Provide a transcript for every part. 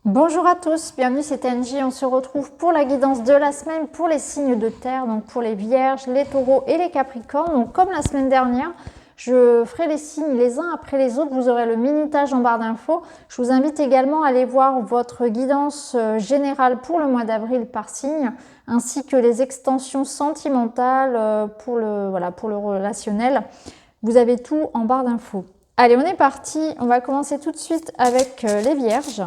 Bonjour à tous, bienvenue, c'est Angie. On se retrouve pour la guidance de la semaine pour les signes de terre, donc pour les vierges, les taureaux et les capricornes. Donc comme la semaine dernière, je ferai les signes les uns après les autres. Vous aurez le minutage en barre d'infos. Je vous invite également à aller voir votre guidance générale pour le mois d'avril par signe, ainsi que les extensions sentimentales pour le relationnel. Vous avez tout en barre d'infos. Allez, on est parti. On va commencer tout de suite avec les vierges.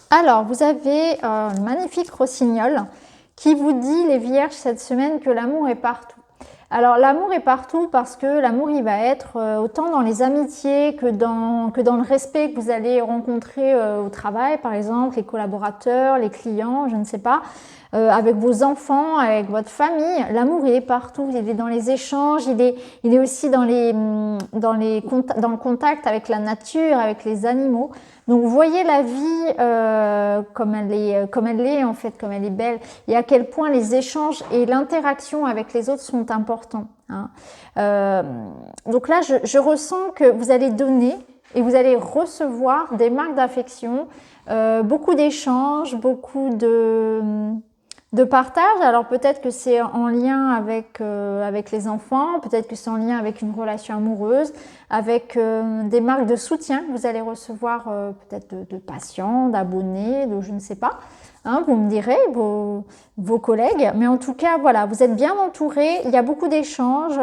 Alors, vous avez un magnifique rossignol qui vous dit, les vierges, cette semaine, que l'amour est partout. Alors, l'amour est partout parce que l'amour, il va être autant dans les amitiés que dans le respect que vous allez rencontrer au travail, par exemple, les collaborateurs, les clients, je ne sais pas, avec vos enfants, avec votre famille. L'amour, il est partout. Il est dans les échanges, il est aussi dans le contact avec la nature, avec les animaux. Donc, vous voyez la vie comme elle est en fait, comme elle est belle, et à quel point les échanges et l'interaction avec les autres sont importants. Hein. Donc là, je ressens que vous allez donner et vous allez recevoir des marques d'affection, beaucoup d'échanges, beaucoup de partage. Alors peut-être que c'est en lien avec les enfants, peut-être que c'est en lien avec une relation amoureuse, avec des marques de soutien que vous allez recevoir peut-être de patients, d'abonnés, de je ne sais pas. Hein, vous me direz, vos collègues. Mais en tout cas, voilà, vous êtes bien entourés, il y a beaucoup d'échanges.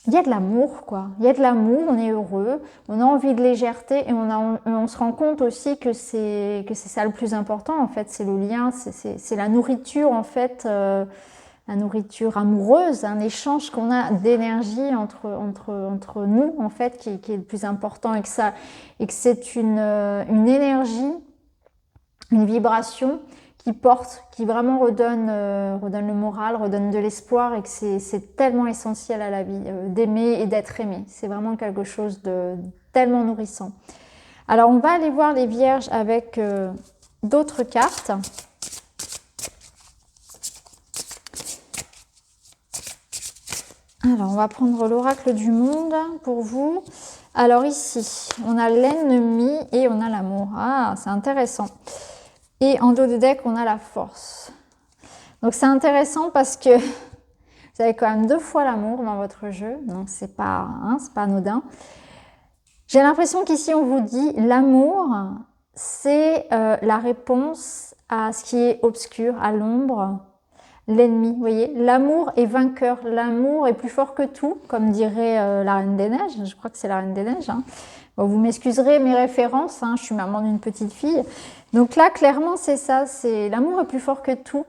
Il y a de l'amour, quoi. Il y a de l'amour, on est heureux, on a envie de légèreté et on se rend compte aussi que c'est ça le plus important, en fait, c'est le lien, c'est la nourriture, en fait, la nourriture amoureuse, un échange qu'on a d'énergie entre nous, en fait, qui est le plus important et que c'est une énergie, une vibration qui porte, qui vraiment redonne le moral, redonne de l'espoir et que c'est tellement essentiel à la vie, d'aimer et d'être aimé. C'est vraiment quelque chose de tellement nourrissant. Alors, on va aller voir les vierges avec d'autres cartes. Alors, on va prendre l'oracle du monde pour vous. Alors ici, on a l'ennemi et on a l'amour. Ah, c'est intéressant. Et en dos de deck, on a la force. Donc c'est intéressant parce que vous avez quand même 2 fois l'amour dans votre jeu. Donc c'est pas anodin. J'ai l'impression qu'ici, on vous dit l'amour, c'est la réponse à ce qui est obscur, à l'ombre, l'ennemi. Vous voyez, l'amour est vainqueur. L'amour est plus fort que tout, comme dirait la Reine des Neiges. Je crois que c'est la Reine des Neiges. Hein. Bon, vous m'excuserez mes références, hein, je suis maman d'une petite fille. Donc là, clairement, c'est ça, c'est l'amour est plus fort que tout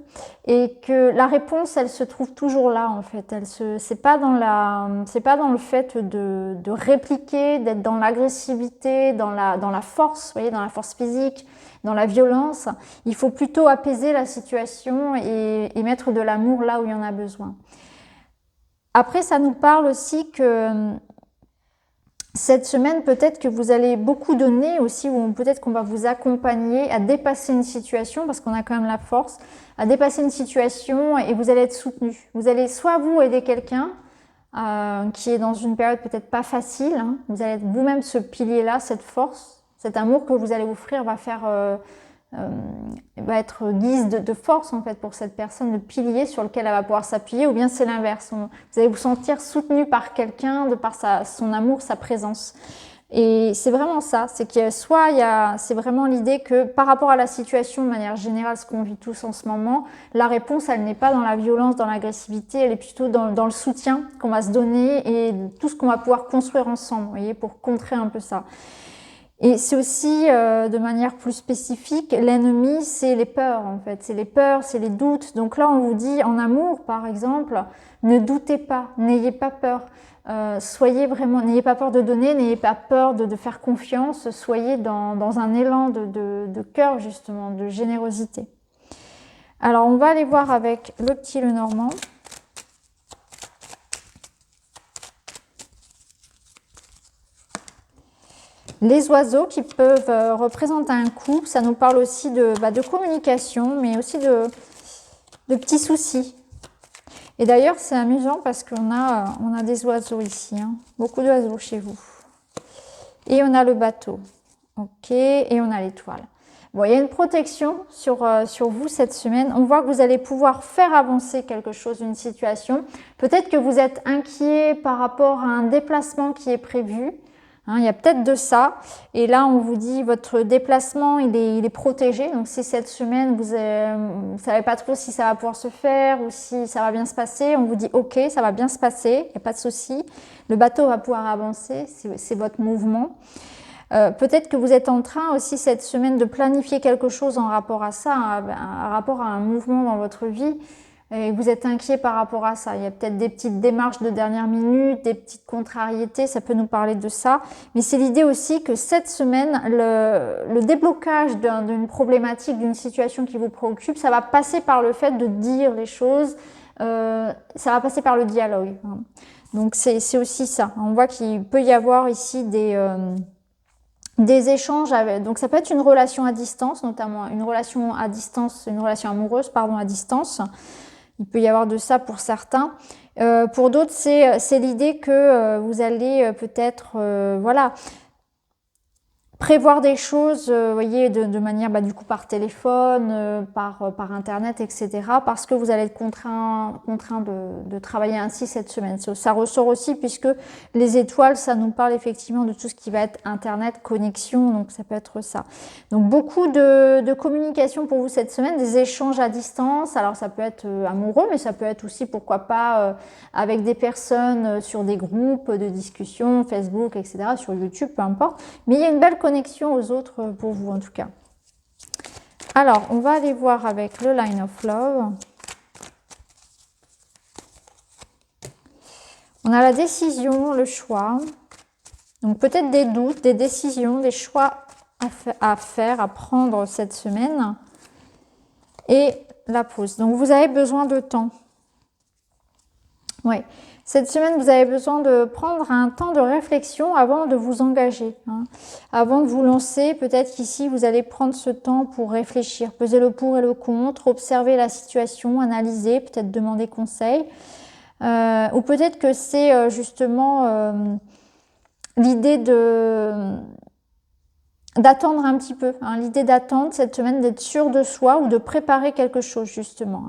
et que la réponse, elle se trouve toujours là, en fait. C'est pas dans le fait de répliquer, d'être dans l'agressivité, dans la force, vous voyez, dans la force physique, dans la violence. Il faut plutôt apaiser la situation et mettre de l'amour là où il y en a besoin. Après, ça nous parle aussi que cette semaine, peut-être que vous allez beaucoup donner aussi, ou peut-être qu'on va vous accompagner à dépasser une situation, parce qu'on a quand même la force, à dépasser une situation et vous allez être soutenu. Vous allez soit vous aider quelqu'un qui est dans une période peut-être pas facile, hein, vous allez être vous-même ce pilier-là, cette force, cet amour que vous allez offrir va être guise de force en fait pour cette personne, de pilier sur lequel elle va pouvoir s'appuyer, ou bien c'est l'inverse. Vous allez vous sentir soutenu par quelqu'un de par son amour, sa présence. Et c'est vraiment ça, c'est que c'est vraiment l'idée que par rapport à la situation de manière générale, ce qu'on vit tous en ce moment, la réponse elle n'est pas dans la violence, dans l'agressivité, elle est plutôt dans le soutien qu'on va se donner et tout ce qu'on va pouvoir construire ensemble, vous voyez, pour contrer un peu ça. Et c'est aussi, de manière plus spécifique, l'ennemi, c'est les peurs, en fait. C'est les peurs, c'est les doutes. Donc là, on vous dit, en amour, par exemple, ne doutez pas, n'ayez pas peur. Soyez vraiment, n'ayez pas peur de donner, n'ayez pas peur de faire confiance. Soyez dans un élan de cœur, justement, de générosité. Alors, on va aller voir avec le petit Lenormand. Les oiseaux qui peuvent représenter un couple, ça nous parle aussi de communication, mais aussi de petits soucis. Et d'ailleurs, c'est amusant parce qu'on a des oiseaux ici, hein. Beaucoup d'oiseaux chez vous. Et on a le bateau. Ok, et on a l'étoile. Bon, il y a une protection sur vous cette semaine. On voit que vous allez pouvoir faire avancer quelque chose, une situation. Peut-être que vous êtes inquiet par rapport à un déplacement qui est prévu. Hein, il y a peut-être de ça. Et là, on vous dit votre déplacement, il est protégé. Donc, si cette semaine, vous ne savez pas trop si ça va pouvoir se faire ou si ça va bien se passer, on vous dit « Ok, ça va bien se passer, il n'y a pas de souci. Le bateau va pouvoir avancer, c'est votre mouvement. » Peut-être que vous êtes en train aussi cette semaine de planifier quelque chose en rapport à ça, en rapport à un mouvement dans votre vie. Et vous êtes inquiet par rapport à ça. Il y a peut-être des petites démarches de dernière minute, des petites contrariétés, ça peut nous parler de ça. Mais c'est l'idée aussi que cette semaine, le déblocage d'une problématique, d'une situation qui vous préoccupe, ça va passer par le fait de dire les choses, ça va passer par le dialogue. Donc c'est aussi ça. On voit qu'il peut y avoir ici des échanges donc ça peut être une relation à distance, notamment une relation amoureuse, à distance. Il peut y avoir de ça pour certains. Pour d'autres, c'est l'idée que vous allez peut-être prévoir des choses, voyez, de manière du coup par téléphone, par internet, etc. Parce que vous allez être contraint de travailler ainsi cette semaine. Ça ressort aussi puisque les étoiles, ça nous parle effectivement de tout ce qui va être internet, connexion, donc ça peut être ça. Donc beaucoup de communication pour vous cette semaine, des échanges à distance. Alors ça peut être amoureux, mais ça peut être aussi pourquoi pas avec des personnes sur des groupes de discussion, Facebook, etc., sur YouTube, peu importe. Mais il y a une belle connexion aux autres pour vous en tout cas. Alors, on va aller voir avec le Line of Love. On a la décision, le choix. Donc peut-être des doutes, des décisions, des choix à faire, à prendre cette semaine. Et la pause. Donc vous avez besoin de temps. Oui. Cette semaine, vous avez besoin de prendre un temps de réflexion avant de vous engager. Avant de vous lancer, peut-être qu'ici, vous allez prendre ce temps pour réfléchir, peser le pour et le contre, observer la situation, analyser, peut-être demander conseil. Ou peut-être que c'est justement l'idée d'attendre un petit peu, l'idée d'attendre cette semaine, d'être sûr de soi ou de préparer quelque chose justement.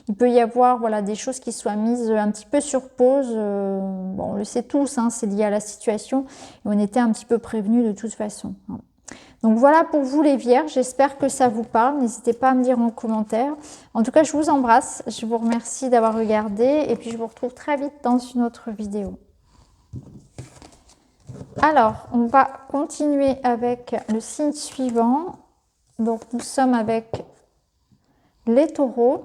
Il peut y avoir des choses qui soient mises un petit peu sur pause. Bon, on le sait tous, c'est lié à la situation et on était un petit peu prévenus de toute façon. Donc voilà pour vous les vierges, j'espère que ça vous parle, n'hésitez pas à me dire en commentaire. En tout cas, je vous embrasse, je vous remercie d'avoir regardé et puis je vous retrouve très vite dans une autre vidéo. Alors, on va continuer avec le signe suivant. Donc, nous sommes avec les taureaux.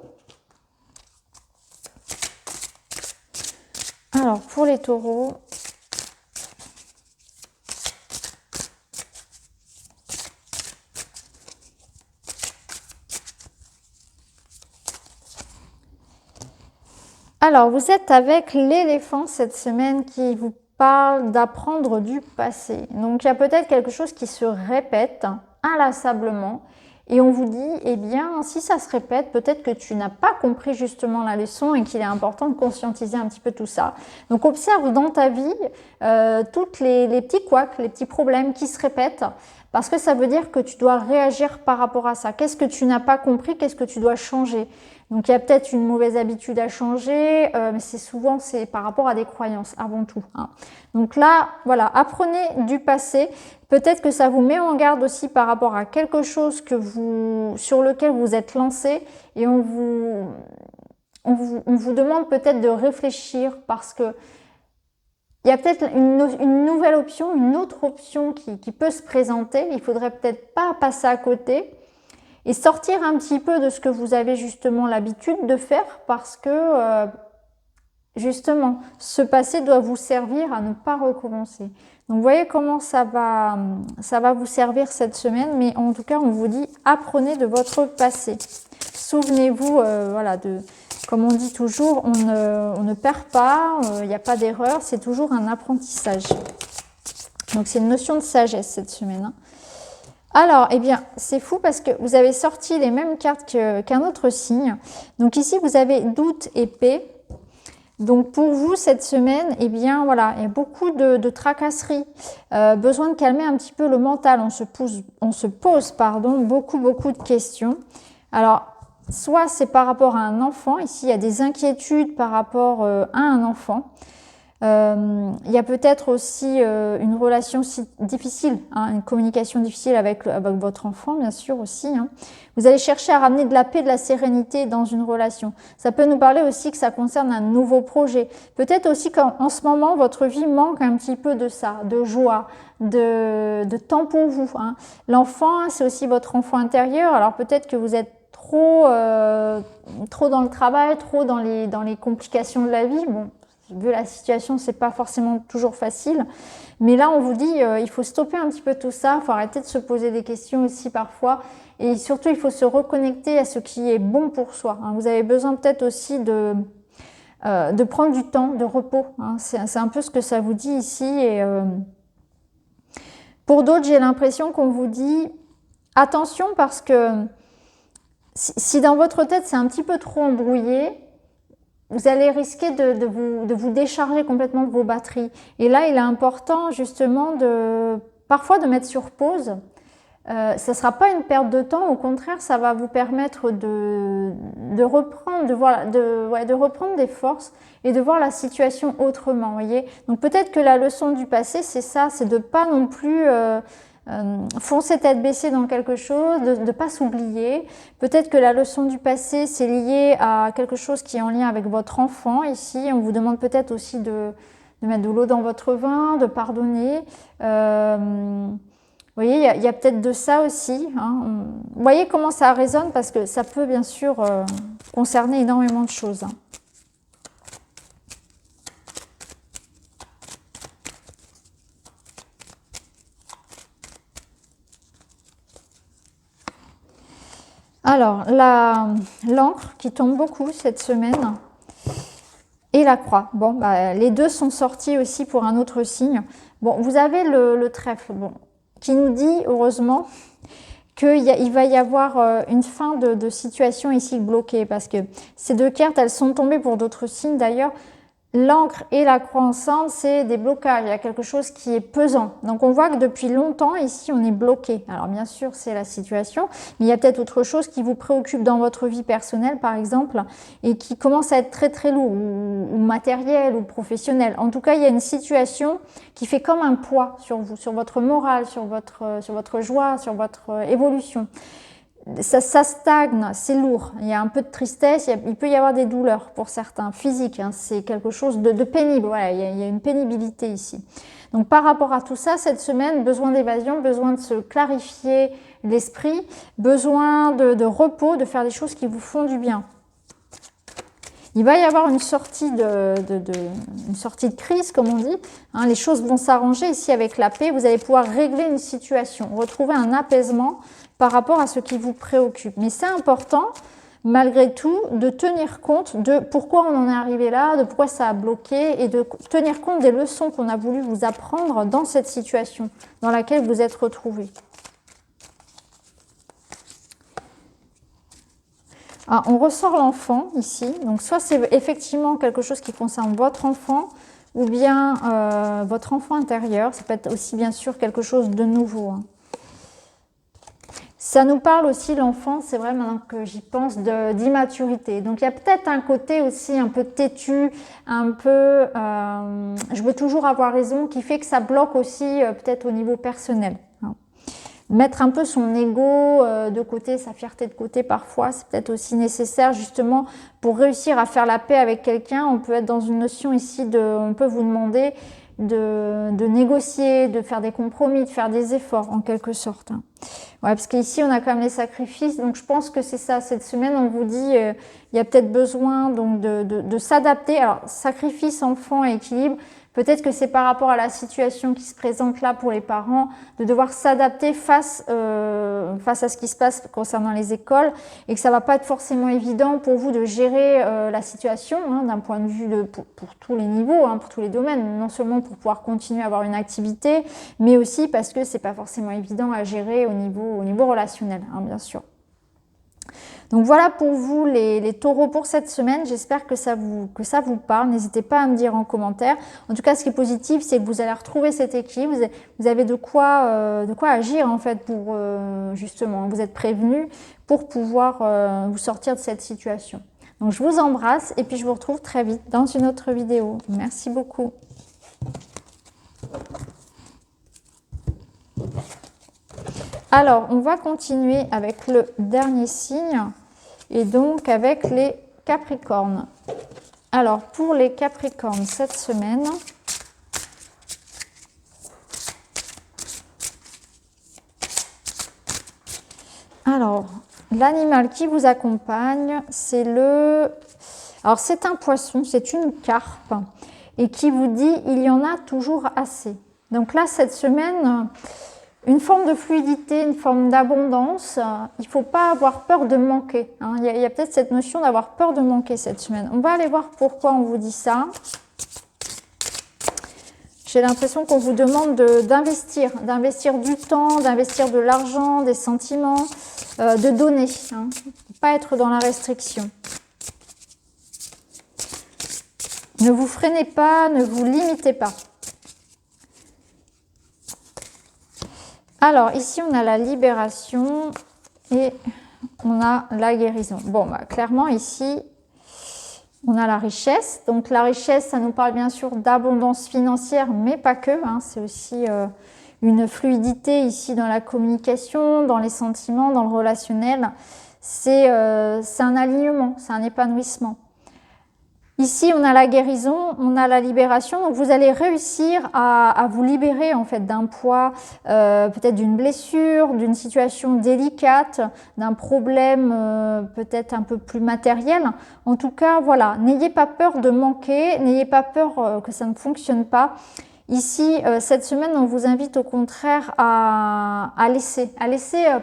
Alors, pour les taureaux, alors vous êtes avec l'éléphant cette semaine qui vous parle d'apprendre du passé. Donc il y a peut-être quelque chose qui se répète inlassablement et on vous dit, eh bien, si ça se répète, peut-être que tu n'as pas compris justement la leçon et qu'il est important de conscientiser un petit peu tout ça. Donc observe dans ta vie toutes les petits couacs, les petits problèmes qui se répètent parce que ça veut dire que tu dois réagir par rapport à ça. Qu'est-ce que tu n'as pas compris? Qu'est-ce que tu dois changer? Donc il y a peut-être une mauvaise habitude à changer, mais c'est par rapport à des croyances avant tout. Donc là, voilà, apprenez du passé. Peut-être que ça vous met en garde aussi par rapport à quelque chose sur lequel vous êtes lancé et on vous demande peut-être de réfléchir parce que il y a peut-être une nouvelle option, une autre option qui peut se présenter. Il faudrait peut-être pas passer à côté. Et sortir un petit peu de ce que vous avez justement l'habitude de faire parce que justement, ce passé doit vous servir à ne pas recommencer. Donc, vous voyez comment ça va vous servir cette semaine, mais en tout cas, on vous dit, apprenez de votre passé. Souvenez-vous, comme on dit toujours, on ne perd pas, il n'y a pas d'erreur, c'est toujours un apprentissage. Donc, c'est une notion de sagesse cette semaine. Hein. Alors, eh bien, c'est fou parce que vous avez sorti les mêmes cartes qu'un autre signe. Donc ici, vous avez doute et paix. Donc pour vous, cette semaine, eh bien, voilà, il y a beaucoup de tracasseries. Besoin de calmer un petit peu le mental. On se pose, pardon, beaucoup de questions. Alors, soit c'est par rapport à un enfant. Ici, il y a des inquiétudes par rapport à un enfant. Il y a peut-être aussi une relation difficile, hein, une communication difficile avec votre enfant, bien sûr aussi. Hein. Vous allez chercher à ramener de la paix, de la sérénité dans une relation. Ça peut nous parler aussi que ça concerne un nouveau projet. Peut-être aussi qu'en ce moment, votre vie manque un petit peu de ça, de joie, de temps pour vous. Hein. L'enfant, c'est aussi votre enfant intérieur. Alors peut-être que vous êtes trop dans le travail, trop dans les complications de la vie. Bon, vu la situation, c'est pas forcément toujours facile. Mais là, on vous dit, il faut stopper un petit peu tout ça. Il faut arrêter de se poser des questions aussi parfois. Et surtout, il faut se reconnecter à ce qui est bon pour soi. Hein. Vous avez besoin peut-être aussi de prendre du temps de repos. Hein. C'est un peu ce que ça vous dit ici. Et pour d'autres, j'ai l'impression qu'on vous dit, attention parce que si dans votre tête, c'est un petit peu trop embrouillé, vous allez risquer de vous décharger complètement de vos batteries. Et là, il est important justement parfois de mettre sur pause. Ça ne sera pas une perte de temps, au contraire, ça va vous permettre de reprendre, de reprendre des forces et de voir la situation autrement. Voyez. Donc peut-être que la leçon du passé, c'est ça, c'est de ne pas non plus foncer tête baissée dans quelque chose, de ne pas s'oublier. Peut-être que la leçon du passé, c'est lié à quelque chose qui est en lien avec votre enfant. Ici, on vous demande peut-être aussi de mettre de l'eau dans votre vin, de pardonner. Vous voyez, il y a peut-être de ça aussi. Hein. Vous voyez comment ça résonne parce que ça peut bien sûr concerner énormément de choses. Hein. Alors, l'encre qui tombe beaucoup cette semaine et la croix. Bon, les deux sont sortis aussi pour un autre signe. Bon, vous avez le trèfle, bon, qui nous dit, heureusement, qu'il va y avoir une fin de situation ici bloquée, parce que ces deux cartes, elles sont tombées pour d'autres signes d'ailleurs. L'encre et la croix ensemble, c'est des blocages, il y a quelque chose qui est pesant. Donc on voit que depuis longtemps, ici, on est bloqué. Alors bien sûr, c'est la situation, mais il y a peut-être autre chose qui vous préoccupe dans votre vie personnelle, par exemple, et qui commence à être très lourd, ou matériel, ou professionnel. En tout cas, il y a une situation qui fait comme un poids sur vous, sur votre morale, sur votre joie, sur votre évolution. Ça stagne, c'est lourd, il y a un peu de tristesse, il peut y avoir des douleurs pour certains, physiques, hein, c'est quelque chose de pénible, voilà, il y a une pénibilité ici. Donc par rapport à tout ça, cette semaine, besoin d'évasion, besoin de se clarifier l'esprit, besoin de repos, de faire des choses qui vous font du bien. Il va y avoir une sortie de crise, comme on dit. Hein, les choses vont s'arranger ici avec la paix. Vous allez pouvoir régler une situation, retrouver un apaisement par rapport à ce qui vous préoccupe. Mais c'est important, malgré tout, de tenir compte de pourquoi on en est arrivé là, de pourquoi ça a bloqué et de tenir compte des leçons qu'on a voulu vous apprendre dans cette situation dans laquelle vous êtes retrouvés. Ah, on ressort l'enfant ici, donc soit c'est effectivement quelque chose qui concerne votre enfant ou bien votre enfant intérieur, ça peut être aussi bien sûr quelque chose de nouveau. Hein. Ça nous parle aussi, l'enfant, c'est vrai maintenant que j'y pense, d'immaturité. Donc il y a peut-être un côté aussi un peu têtu, un peu je veux toujours avoir raison, qui fait que ça bloque aussi peut-être au niveau personnel. Hein. Mettre un peu son ego de côté, sa fierté de côté parfois, c'est peut-être aussi nécessaire justement pour réussir à faire la paix avec quelqu'un. On peut être dans une notion ici on peut vous demander de négocier, de faire des compromis, de faire des efforts en quelque sorte. Hein. Ouais, parce qu'ici on a quand même les sacrifices, donc je pense que c'est ça. Cette semaine on vous dit il y a peut-être besoin donc de s'adapter. Alors sacrifice, enfant et équilibre. Peut-être que c'est par rapport à la situation qui se présente là pour les parents, de devoir s'adapter face à ce qui se passe concernant les écoles et que ça va pas être forcément évident pour vous de gérer la situation hein, d'un point de vue pour tous les niveaux, hein, pour tous les domaines, non seulement pour pouvoir continuer à avoir une activité, mais aussi parce que c'est pas forcément évident à gérer au niveau relationnel, hein, bien sûr. Donc voilà pour vous les taureaux pour cette semaine, j'espère que ça vous parle, n'hésitez pas à me dire en commentaire. En tout cas, ce qui est positif, c'est que vous allez retrouver cet équilibre, vous avez de quoi agir en fait pour justement, vous êtes prévenus pour pouvoir vous sortir de cette situation. Donc je vous embrasse et puis je vous retrouve très vite dans une autre vidéo. Merci beaucoup. Alors, on va continuer avec le dernier signe et donc avec les Capricornes. Alors, pour les Capricornes cette semaine, alors, l'animal qui vous accompagne, c'est alors c'est un poisson, c'est une carpe et qui vous dit « il y en a toujours assez ». Donc là, cette semaine, une forme de fluidité, une forme d'abondance. Il ne faut pas avoir peur de manquer. Hein. Il y a peut-être cette notion d'avoir peur de manquer cette semaine. On va aller voir pourquoi on vous dit ça. J'ai l'impression qu'on vous demande d'investir du temps, d'investir de l'argent, des sentiments, de donner. Hein. Ne pas être dans la restriction. Ne vous freinez pas, ne vous limitez pas. Alors, ici, on a la libération et on a la guérison. Bon, bah, clairement, ici, on a la richesse. Donc, la richesse, ça nous parle bien sûr d'abondance financière, mais pas que. Hein. C'est aussi une fluidité ici dans la communication, dans les sentiments, dans le relationnel. C'est un alignement, c'est un épanouissement. Ici, on a la guérison, on a la libération. Donc, vous allez réussir à vous libérer en fait d'un poids, peut-être d'une blessure, d'une situation délicate, d'un problème peut-être un peu plus matériel. En tout cas, voilà, n'ayez pas peur de manquer, n'ayez pas peur que ça ne fonctionne pas. Ici, cette semaine, on vous invite au contraire à laisser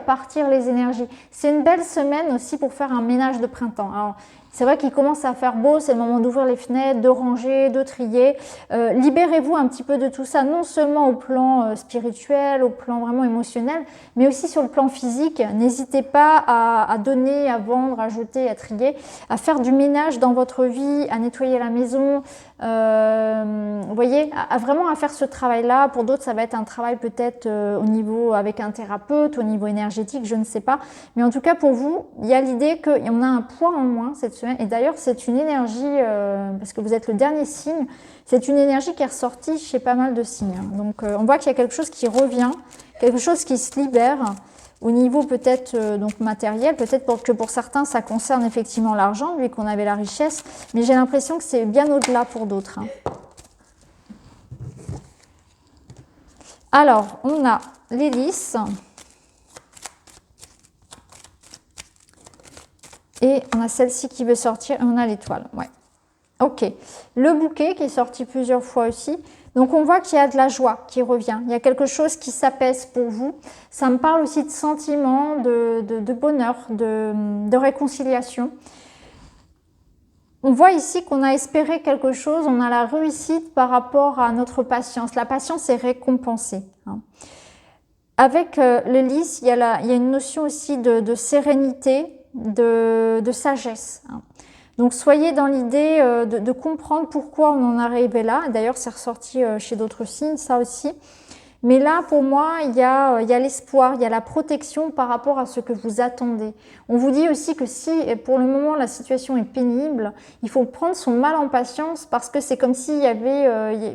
partir les énergies. C'est une belle semaine aussi pour faire un ménage de printemps. Alors, c'est vrai qu'il commence à faire beau, c'est le moment d'ouvrir les fenêtres, de ranger, de trier. Libérez-vous un petit peu de tout ça, non seulement au plan spirituel, au plan vraiment émotionnel, mais aussi sur le plan physique. N'hésitez pas à donner, à vendre, à jeter, à trier, à faire du ménage dans votre vie, à nettoyer la maison. Vous voyez, vraiment à faire ce travail-là. Pour d'autres, ça va être un travail peut-être au niveau avec un thérapeute, au niveau énergétique, je ne sais pas. Mais en tout cas, pour vous, il y a l'idée qu'on a un poids en moins cette semaine. Et d'ailleurs, c'est une énergie, parce que vous êtes le dernier signe, c'est une énergie qui est ressortie chez pas mal de signes. Donc, on voit qu'il y a quelque chose qui revient, quelque chose qui se libère au niveau peut-être donc matériel. Peut-être que pour certains, ça concerne effectivement l'argent, vu qu'on avait la richesse. Mais j'ai l'impression que c'est bien au-delà pour d'autres. Hein. Alors, on a l'hélice. Et on a celle-ci qui veut sortir et on a l'étoile. Ouais. Ok. Le bouquet qui est sorti plusieurs fois aussi. Donc on voit qu'il y a de la joie qui revient. Il y a quelque chose qui s'apaise pour vous. Ça me parle aussi de sentiments, de bonheur, de réconciliation. On voit ici qu'on a espéré quelque chose. On a la réussite par rapport à notre patience. La patience est récompensée. Hein. Avec le lys, il y a une notion aussi de sérénité, de sagesse. Hein. Donc soyez dans l'idée de comprendre pourquoi on en est arrivé là. D'ailleurs, c'est ressorti chez d'autres signes, ça aussi. Mais là, pour moi, il y a l'espoir, il y a la protection par rapport à ce que vous attendez. On vous dit aussi que si, pour le moment, la situation est pénible, il faut prendre son mal en patience parce que c'est comme s'il y avait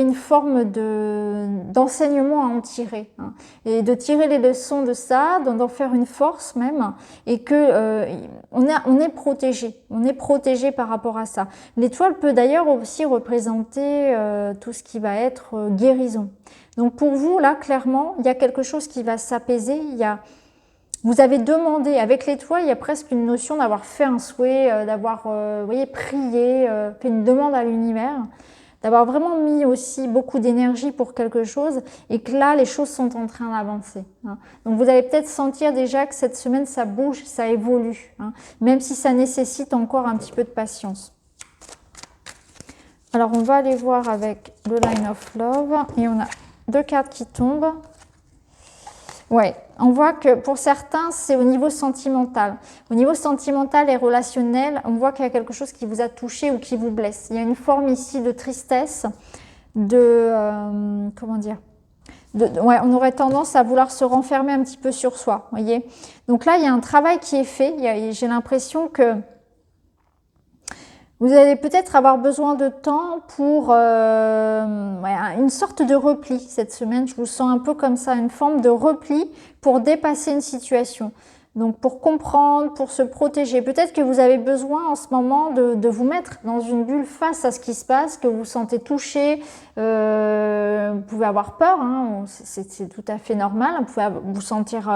une forme d'enseignement à en tirer. Hein, et de tirer les leçons de ça, d'en faire une force même, et que on est protégé. On est protégé par rapport à ça. L'étoile peut d'ailleurs aussi représenter tout ce qui va être guérison. Donc pour vous, là, clairement, il y a quelque chose qui va s'apaiser. Vous avez demandé, avec l'étoile, il y a presque une notion d'avoir fait un souhait, d'avoir, vous voyez, prié, fait une demande à l'univers. d'avoir vraiment mis aussi beaucoup d'énergie pour quelque chose et que là, les choses sont en train d'avancer. Hein. Donc, vous allez peut-être sentir déjà que cette semaine, ça bouge, ça évolue, hein, même si ça nécessite encore un petit peu de patience. Alors, on va aller voir avec le Line of Love et on a 2 cartes qui tombent. Ouais, on voit que pour certains, c'est au niveau sentimental. Au niveau sentimental et relationnel, on voit qu'il y a quelque chose qui vous a touché ou qui vous blesse. Il y a une forme ici de tristesse, comment dire, ouais, on aurait tendance à vouloir se renfermer un petit peu sur soi, voyez. Donc là, il y a un travail qui est fait. J'ai l'impression que vous allez peut-être avoir besoin de temps pour ouais, une sorte de repli cette semaine. Je vous sens un peu comme ça, une forme de repli pour dépasser une situation. Donc pour comprendre, pour se protéger. Peut-être que vous avez besoin en ce moment de vous mettre dans une bulle face à ce qui se passe, que vous vous sentez touché. Vous pouvez avoir peur, hein, c'est tout à fait normal. Vous pouvez vous sentir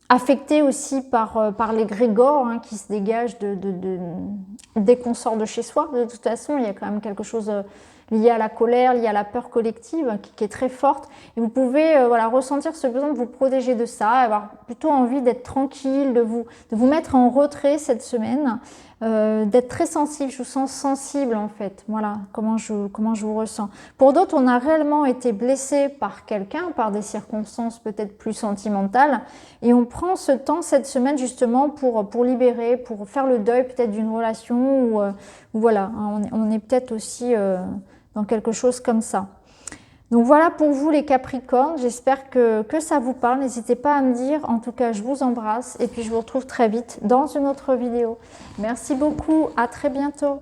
affecté aussi par l'égrégore hein, qui se dégage dès qu'on sort de chez soi. De toute façon, il y a quand même quelque chose lié à la colère, lié à la peur collective qui est très forte. Et vous pouvez voilà, ressentir ce besoin de vous protéger de ça, avoir plutôt envie d'être tranquille, de vous mettre en retrait cette semaine, d'être très sensible. Je vous sens sensible en fait. Voilà comment je vous ressens. Pour d'autres, on a réellement été blessé par quelqu'un, par des circonstances peut-être plus sentimentales. Et on prend ce temps cette semaine justement pour libérer, pour faire le deuil peut-être d'une relation ou voilà, on est peut-être aussi dans quelque chose comme ça. Donc voilà pour vous les Capricornes, j'espère que ça vous parle. N'hésitez pas à me dire, en tout cas je vous embrasse et puis je vous retrouve très vite dans une autre vidéo. Merci beaucoup, à très bientôt.